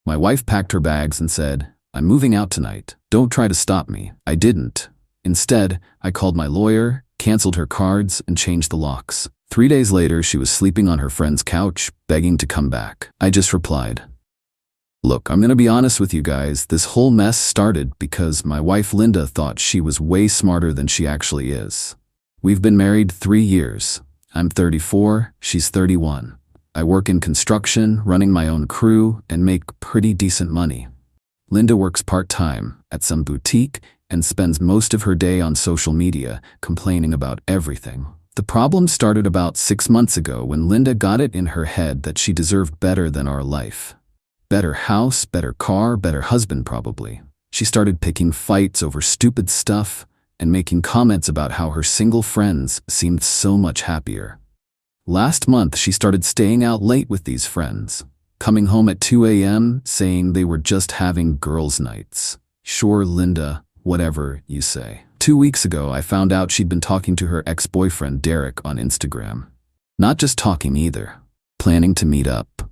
My wife packed her bags and said, "I'm moving out tonight. Don't try to stop me." I didn't. Instead, I called my lawyer, canceled her cards, and changed the locks. 3 days later, she was sleeping on her friend's couch, begging to come back. I just replied, "Look, I'm gonna be honest with you guys. This whole mess started because my wife Linda thought she was way smarter than she actually is. We've been married 3 years. I'm 34, she's 31. I work in construction, running my own crew, and make pretty decent money. Linda works part-time at some boutique and spends most of her day on social media, complaining about everything. The problem started about 6 months ago when Linda got it in her head that she deserved better than our life. Better house, better car, better husband probably. She started picking fights over stupid stuff and making comments about how her single friends seemed so much happier. Last month, she started staying out late with these friends, coming home at 2 a.m. saying they were just having girls' nights. Sure, Linda, whatever you say. 2 weeks ago, I found out she'd been talking to her ex-boyfriend Derek on Instagram. Not just talking either, planning to meet up.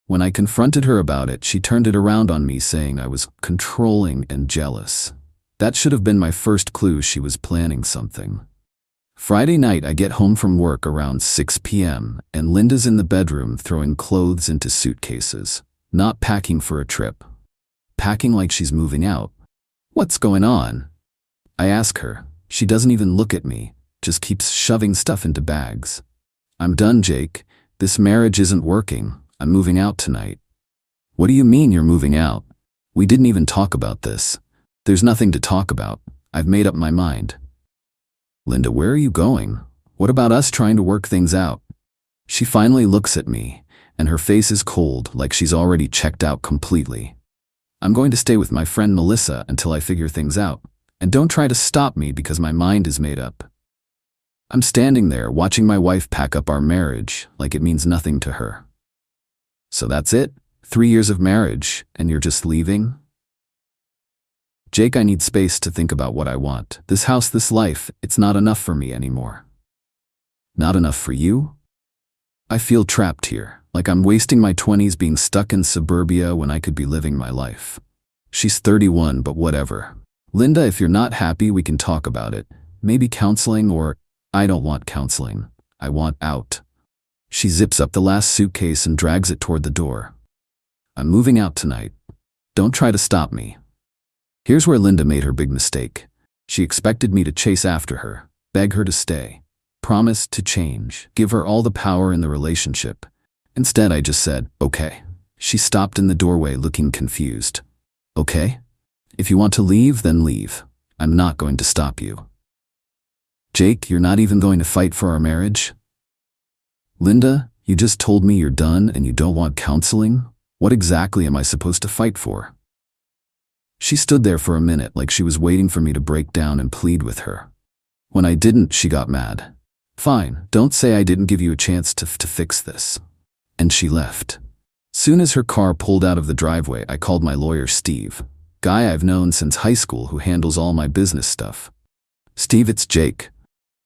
When I confronted her about it, she turned it around on me saying I was controlling and jealous. That should have been my first clue she was planning something. Friday night, I get home from work around 6 p.m. and Linda's in the bedroom throwing clothes into suitcases, not packing for a trip. Packing like she's moving out. What's going on? I ask her. She doesn't even look at me, just keeps shoving stuff into bags. I'm done, Jake. This marriage isn't working. I'm moving out tonight. What do you mean you're moving out? We didn't even talk about this. There's nothing to talk about. I've made up my mind. Linda, where are you going? What about us trying to work things out? She finally looks at me, and her face is cold, like she's already checked out completely. I'm going to stay with my friend Melissa until I figure things out, and don't try to stop me because my mind is made up. I'm standing there watching my wife pack up our marriage like it means nothing to her. So that's it? 3 years of marriage, and you're just leaving? Jake, I need space to think about what I want. This house, this life, it's not enough for me anymore. Not enough for you? I feel trapped here, like I'm wasting my 20s being stuck in suburbia when I could be living my life. She's 31, but whatever. Linda, if you're not happy, we can talk about it. Maybe counseling, or I don't want counseling. I want out. She zips up the last suitcase and drags it toward the door. I'm moving out tonight. Don't try to stop me. Here's where Linda made her big mistake. She expected me to chase after her, beg her to stay, promise to change, give her all the power in the relationship. Instead, I just said, okay. She stopped in the doorway looking confused. Okay? If you want to leave, then leave. I'm not going to stop you. Jake, you're not even going to fight for our marriage? Linda, you just told me you're done and you don't want counseling? What exactly am I supposed to fight for? She stood there for a minute like she was waiting for me to break down and plead with her. When I didn't, she got mad. Fine, don't say I didn't give you a chance to fix this. And she left. Soon as her car pulled out of the driveway, I called my lawyer Steve, guy I've known since high school who handles all my business stuff. Steve, it's Jake.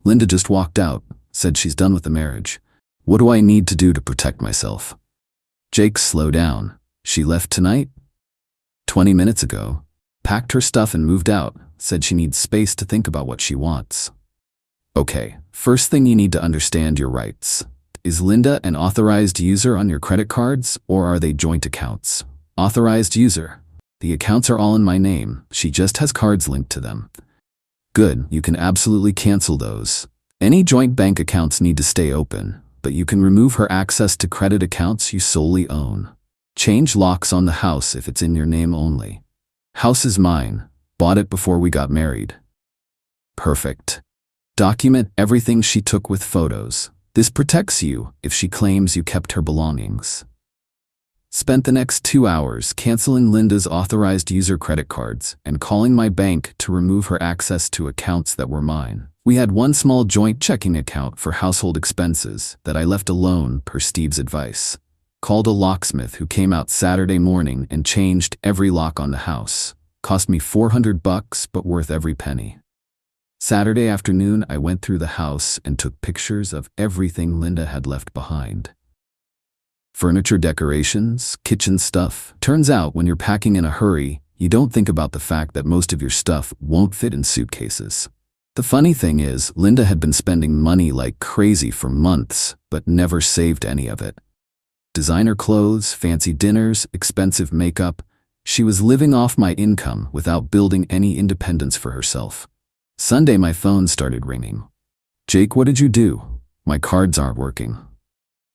Linda just walked out, said she's done with the marriage. What do I need to do to protect myself? Jake, slow down. She left tonight? 20 minutes ago. Packed her stuff and moved out, said she needs space to think about what she wants. Okay, first thing you need to understand your rights. Is Linda an authorized user on your credit cards, or are they joint accounts? Authorized user. The accounts are all in my name, she just has cards linked to them. Good, you can absolutely cancel those. Any joint bank accounts need to stay open, but you can remove her access to credit accounts you solely own. Change locks on the house if it's in your name only. House is mine. Bought it before we got married. Perfect. Document everything she took with photos. This protects you if she claims you kept her belongings. Spent the next 2 hours canceling Linda's authorized user credit cards and calling my bank to remove her access to accounts that were mine. We had one small joint checking account for household expenses that I left alone per Steve's advice. Called a locksmith who came out Saturday morning and changed every lock on the house. Cost me $400, but worth every penny. Saturday afternoon, I went through the house and took pictures of everything Linda had left behind. Furniture decorations, kitchen stuff. Turns out when you're packing in a hurry, you don't think about the fact that most of your stuff won't fit in suitcases. The funny thing is, Linda had been spending money like crazy for months, but never saved any of it. Designer clothes, fancy dinners, expensive makeup. She was living off my income without building any independence for herself. Sunday, my phone started ringing. Jake, what did you do? My cards aren't working.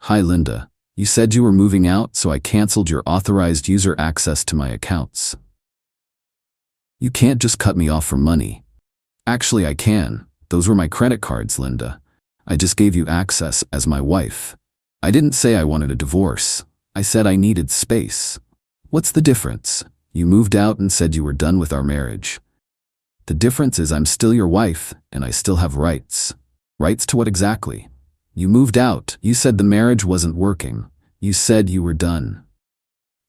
Hi, Linda. You said you were moving out, so I canceled your authorized user access to my accounts. You can't just cut me off for money. Actually, I can. Those were my credit cards, Linda. I just gave you access as my wife. I didn't say I wanted a divorce. I said I needed space. What's the difference? You moved out and said you were done with our marriage. The difference is I'm still your wife, and I still have rights. Rights to what exactly? You moved out. You said the marriage wasn't working. You said you were done.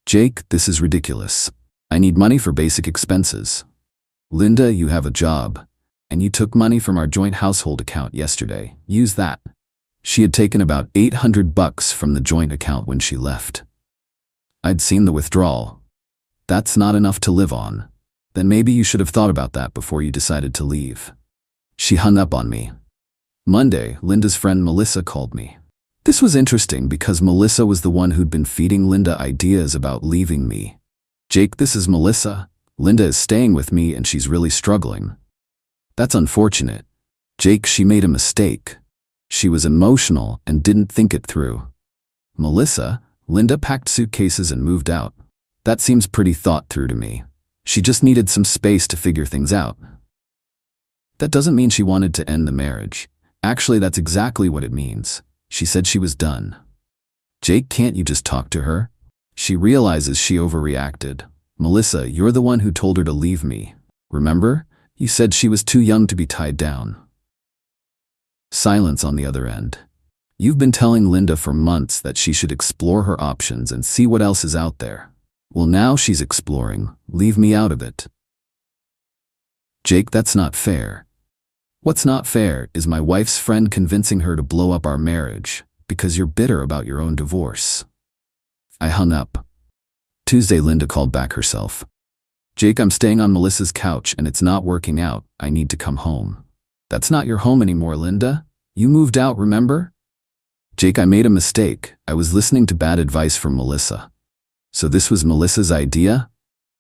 Jake, this is ridiculous. I need money for basic expenses. Linda, you have a job. And you took money from our joint household account yesterday. Use that. She had taken about $800 from the joint account when she left. I'd seen the withdrawal. That's not enough to live on. Then maybe you should have thought about that before you decided to leave. She hung up on me. Monday, Linda's friend Melissa called me. This was interesting because Melissa was the one who'd been feeding Linda ideas about leaving me. Jake, this is Melissa. Linda is staying with me and she's really struggling. That's unfortunate. Jake, she made a mistake. She was emotional and didn't think it through. Melissa, Linda packed suitcases and moved out. That seems pretty thought through to me. She just needed some space to figure things out. That doesn't mean she wanted to end the marriage. Actually, that's exactly what it means. She said she was done. Jake, can't you just talk to her? She realizes she overreacted. Melissa, you're the one who told her to leave me. Remember? You said she was too young to be tied down. Silence on the other end. You've been telling Linda for months that she should explore her options and see what else is out there. Well, now she's exploring. Leave me out of it. Jake, that's not fair. What's not fair is my wife's friend convincing her to blow up our marriage because you're bitter about your own divorce. I hung up. Tuesday, Linda called back herself. Jake, I'm staying on Melissa's couch and it's not working out. I need to come home. That's not your home anymore, Linda. You moved out, remember? Jake, I made a mistake. I was listening to bad advice from Melissa. So this was Melissa's idea?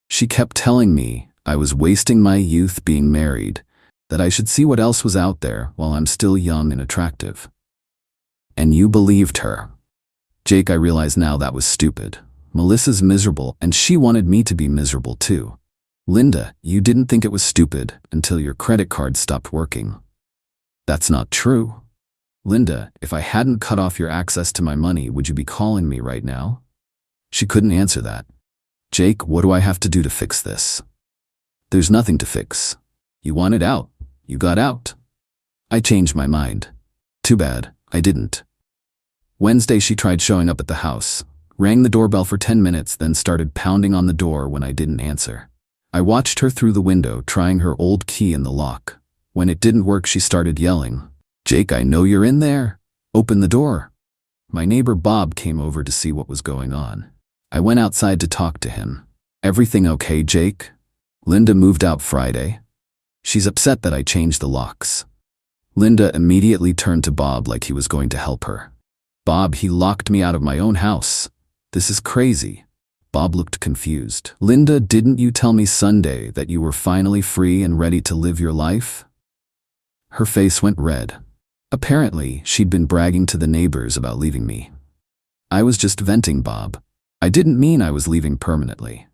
She kept telling me I was wasting my youth being married, that I should see what else was out there while I'm still young and attractive. And you believed her. Jake, I realize now that was stupid. Melissa's miserable and she wanted me to be miserable too. Linda, you didn't think it was stupid until your credit card stopped working. That's not true. Linda, if I hadn't cut off your access to my money, would you be calling me right now? She couldn't answer that. Jake, what do I have to do to fix this? There's nothing to fix. You wanted out. You got out. I changed my mind. Too bad, I didn't. Wednesday, she tried showing up at the house, rang the doorbell for 10 minutes, then started pounding on the door when I didn't answer. I watched her through the window, trying her old key in the lock. When it didn't work, she started yelling, Jake, I know you're in there. Open the door. My neighbor Bob came over to see what was going on. I went outside to talk to him. Everything okay, Jake? Linda moved out Friday. She's upset that I changed the locks. Linda immediately turned to Bob like he was going to help her. Bob, he locked me out of my own house. This is crazy. Bob looked confused. Linda, didn't you tell me Sunday that you were finally free and ready to live your life? Her face went red. Apparently, she'd been bragging to the neighbors about leaving me. I was just venting, Bob. I didn't mean I was leaving permanently.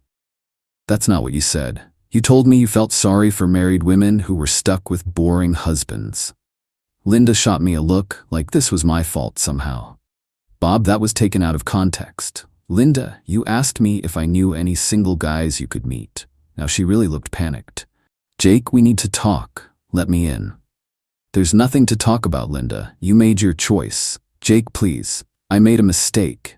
That's not what you said. You told me you felt sorry for married women who were stuck with boring husbands. Linda shot me a look like this was my fault somehow. Bob, that was taken out of context. Linda, you asked me if I knew any single guys you could meet. Now she really looked panicked. Jake, we need to talk. Let me in. There's nothing to talk about, Linda. You made your choice. Jake, please. I made a mistake.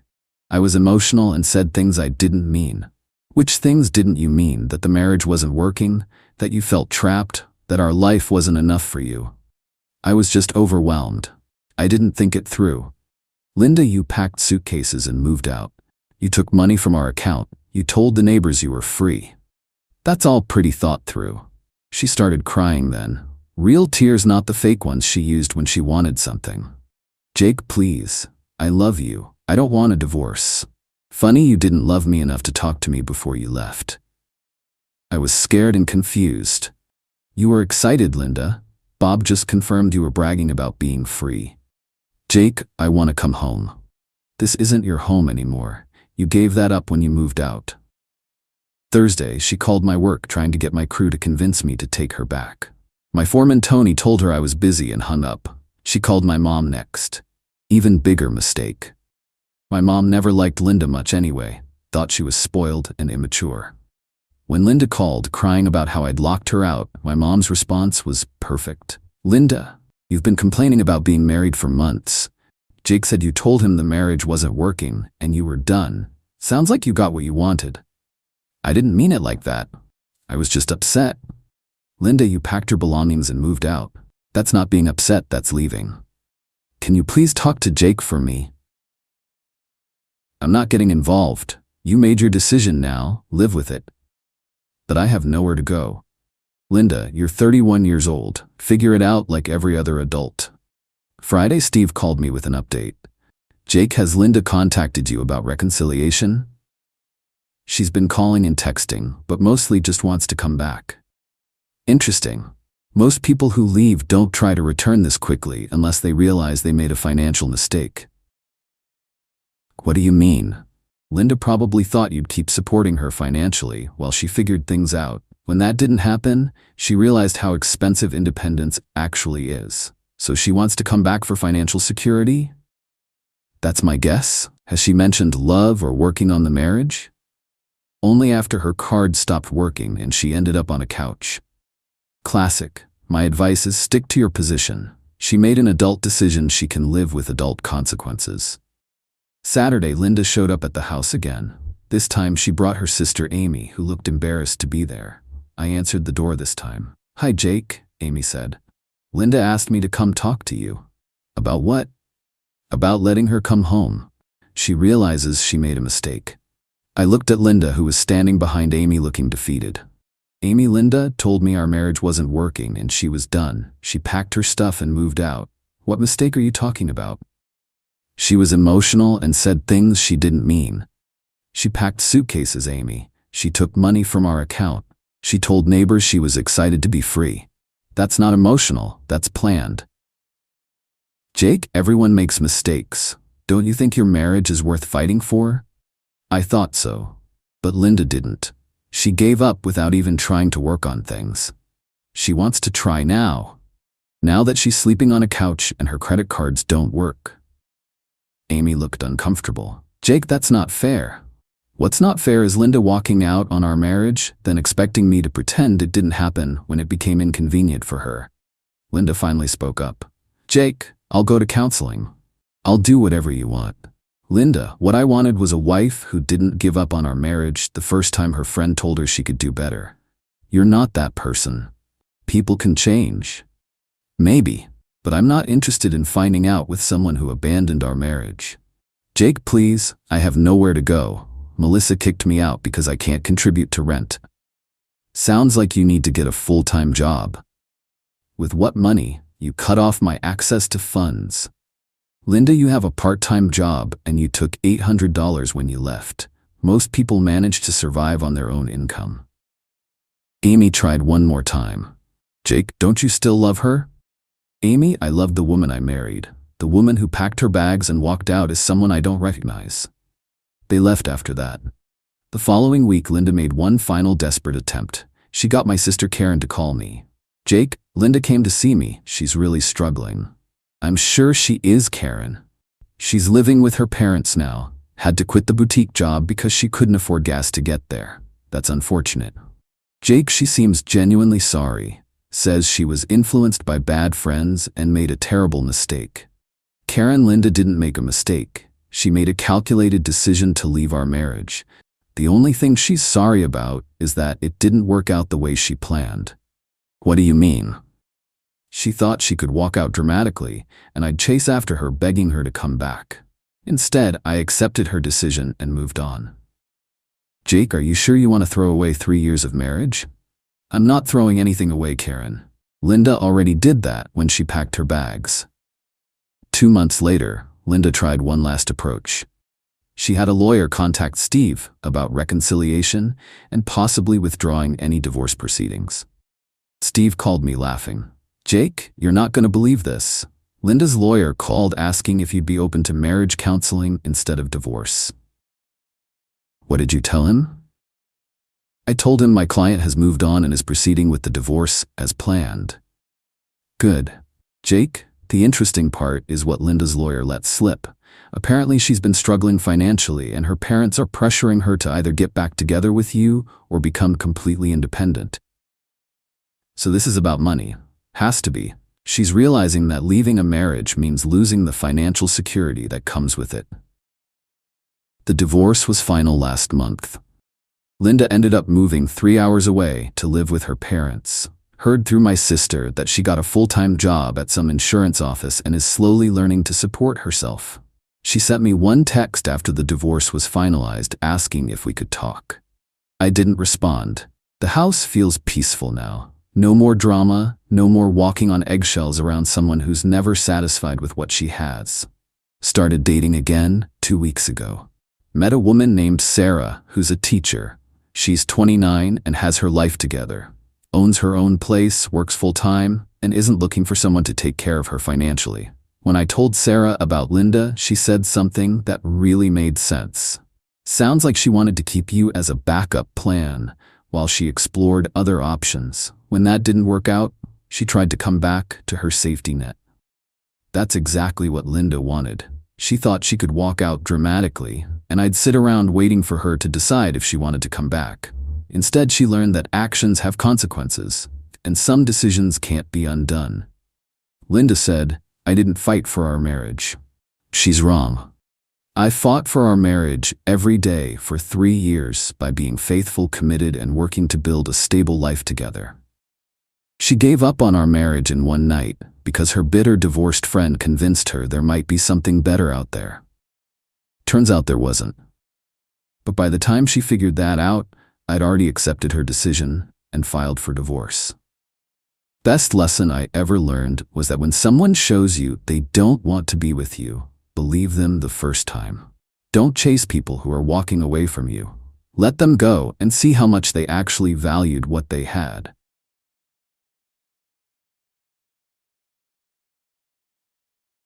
I was emotional and said things I didn't mean. Which things didn't you mean? That the marriage wasn't working? That you felt trapped? That our life wasn't enough for you? I was just overwhelmed. I didn't think it through. Linda, you packed suitcases and moved out. You took money from our account. You told the neighbors you were free. That's all pretty thought through. She started crying then. Real tears, not the fake ones she used when she wanted something. Jake, please. I love you. I don't want a divorce. Funny you didn't love me enough to talk to me before you left. I was scared and confused. You were excited, Linda. Bob just confirmed you were bragging about being free. Jake, I want to come home. This isn't your home anymore. You gave that up when you moved out. Thursday, she called my work trying to get my crew to convince me to take her back. My foreman Tony told her I was busy and hung up. She called my mom next. Even bigger mistake. My mom never liked Linda much anyway, thought she was spoiled and immature. When Linda called, crying about how I'd locked her out, my mom's response was perfect. Linda, you've been complaining about being married for months. Jake said you told him the marriage wasn't working and you were done. Sounds like you got what you wanted. I didn't mean it like that. I was just upset. Linda, you packed your belongings and moved out. That's not being upset, that's leaving. Can you please talk to Jake for me? I'm not getting involved. You made your decision now, live with it. But I have nowhere to go. Linda, you're 31 years old. Figure it out like every other adult. Friday, Steve called me with an update. Jake, has Linda contacted you about reconciliation? She's been calling and texting, but mostly just wants to come back. Interesting. Most people who leave don't try to return this quickly unless they realize they made a financial mistake. What do you mean? Linda probably thought you'd keep supporting her financially while she figured things out. When that didn't happen, she realized how expensive independence actually is. So she wants to come back for financial security? That's my guess. Has she mentioned love or working on the marriage? Only after her card stopped working and she ended up on a couch. Classic. My advice is stick to your position. She made an adult decision, she can live with adult consequences. Saturday, Linda showed up at the house again. This time she brought her sister Amy, who looked embarrassed to be there. I answered the door this time. Hi Jake, Amy said. Linda asked me to come talk to you. About what? About letting her come home. She realizes she made a mistake. I looked at Linda, who was standing behind Amy looking defeated. Amy, Linda told me our marriage wasn't working and she was done. She packed her stuff and moved out. What mistake are you talking about? She was emotional and said things she didn't mean. She packed suitcases, Amy. She took money from our account. She told neighbors she was excited to be free. That's not emotional, that's planned. Jake, everyone makes mistakes. Don't you think your marriage is worth fighting for? I thought so. But Linda didn't. She gave up without even trying to work on things. She wants to try now. Now that she's sleeping on a couch and her credit cards don't work. Amy looked uncomfortable. Jake, that's not fair. What's not fair is Linda walking out on our marriage, then expecting me to pretend it didn't happen when it became inconvenient for her. Linda finally spoke up. Jake, I'll go to counseling. I'll do whatever you want. Linda, what I wanted was a wife who didn't give up on our marriage the first time her friend told her she could do better. You're not that person. People can change. Maybe, but I'm not interested in finding out with someone who abandoned our marriage. Jake, please, I have nowhere to go. Melissa kicked me out because I can't contribute to rent. Sounds like you need to get a full-time job. With what money? You cut off my access to funds. Linda, you have a part-time job and you took $800 when you left. Most people manage to survive on their own income. Amy tried one more time. Jake, don't you still love her? Amy, I love the woman I married. The woman who packed her bags and walked out is someone I don't recognize. They left after that. The following week, Linda made one final desperate attempt. She got my sister Karen to call me. Jake, Linda came to see me. She's really struggling. I'm sure she is, Karen. She's living with her parents now. Had to quit the boutique job because she couldn't afford gas to get there. That's unfortunate. Jake, she seems genuinely sorry. Says she was influenced by bad friends and made a terrible mistake. Karen, Linda didn't make a mistake. She made a calculated decision to leave our marriage. The only thing she's sorry about is that it didn't work out the way she planned. What do you mean? She thought she could walk out dramatically, and I'd chase after her begging her to come back. Instead, I accepted her decision and moved on. Jake, are you sure you want to throw away 3 years of marriage? I'm not throwing anything away, Karen. Linda already did that when she packed her bags. 2 months later, Linda tried one last approach. She had a lawyer contact Steve about reconciliation and possibly withdrawing any divorce proceedings. Steve called me laughing. Jake, you're not going to believe this. Linda's lawyer called asking if you'd be open to marriage counseling instead of divorce. What did you tell him? I told him my client has moved on and is proceeding with the divorce as planned. Good. Jake, the interesting part is what Linda's lawyer let slip. Apparently she's been struggling financially and her parents are pressuring her to either get back together with you or become completely independent. So this is about money. Has to be. She's realizing that leaving a marriage means losing the financial security that comes with it. The divorce was final last month. Linda ended up moving 3 hours away to live with her parents. Heard through my sister that she got a full-time job at some insurance office and is slowly learning to support herself. She sent me one text after the divorce was finalized asking if we could talk. I didn't respond. The house feels peaceful now. No more drama, no more walking on eggshells around someone who's never satisfied with what she has. Started dating again 2 weeks ago. Met a woman named Sarah who's a teacher. She's 29 and has her life together. Owns her own place, works full-time, and isn't looking for someone to take care of her financially. When I told Sarah about Linda, she said something that really made sense. Sounds like she wanted to keep you as a backup plan while she explored other options. When that didn't work out, she tried to come back to her safety net. That's exactly what Linda wanted. She thought she could walk out dramatically, and I'd sit around waiting for her to decide if she wanted to come back. Instead, she learned that actions have consequences, and some decisions can't be undone. Linda said, I didn't fight for our marriage. She's wrong. I fought for our marriage every day for 3 years by being faithful, committed, and working to build a stable life together. She gave up on our marriage in one night because her bitter divorced friend convinced her there might be something better out there. Turns out there wasn't. But by the time she figured that out, I'd already accepted her decision and filed for divorce. Best lesson I ever learned was that when someone shows you they don't want to be with you, believe them the first time. Don't chase people who are walking away from you. Let them go and see how much they actually valued what they had.